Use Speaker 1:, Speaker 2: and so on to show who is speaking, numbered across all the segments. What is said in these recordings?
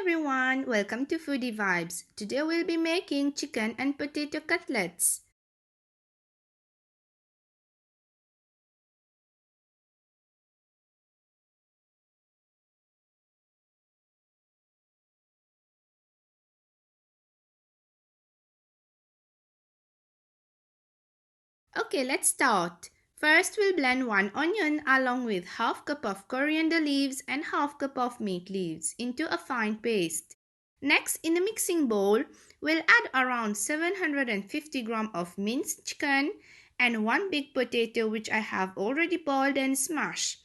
Speaker 1: everyone, welcome to Foodie Vibes. Today we'll be making chicken and potato cutlets. Okay, let's start. First we'll blend 1 onion along with half cup of coriander leaves and half cup of mint leaves into a fine paste. Next, in a mixing bowl, we'll add around 750 grams of minced chicken and 1 big potato which I have already boiled and smashed.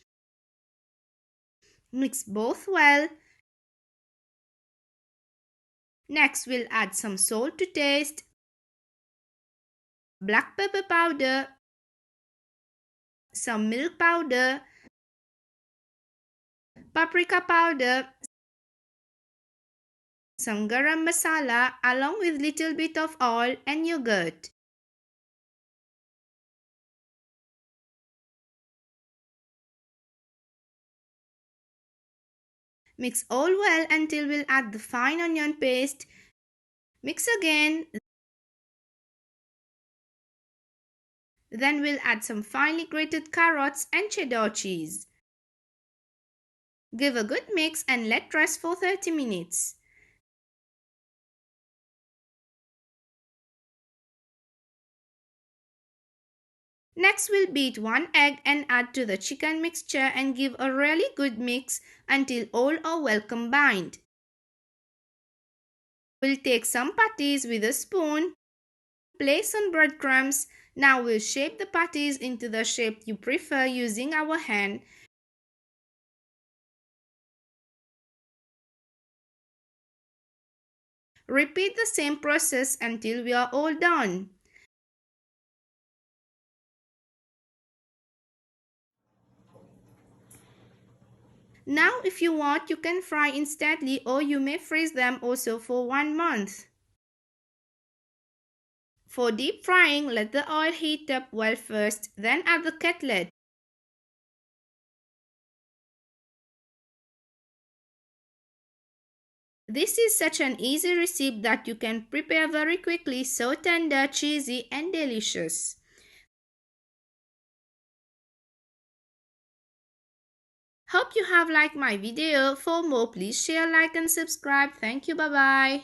Speaker 1: Mix both well. Next, we'll add some salt to taste, black pepper powder, some milk powder, paprika powder, some garam masala along with little bit of oil and yogurt. Mix all well until we'll add the fine onion paste. Mix again. Then we'll add some finely grated carrots and cheddar cheese. Give a good mix and let rest for 30 minutes. Next, we'll beat 1 egg and add to the chicken mixture and give a really good mix until all are well combined. We'll take some patties with a spoon, place on breadcrumbs. Now we'll shape the patties into the shape you prefer using our hand. Repeat the same process until we are all done. Now if you want, you can fry instantly or you may freeze them also for 1 month. For deep frying, let the oil heat up well first, then add the cutlet. This is such an easy recipe that you can prepare very quickly, so tender, cheesy and delicious. Hope you have liked my video. For more, please share, like and subscribe. Thank you. Bye-bye.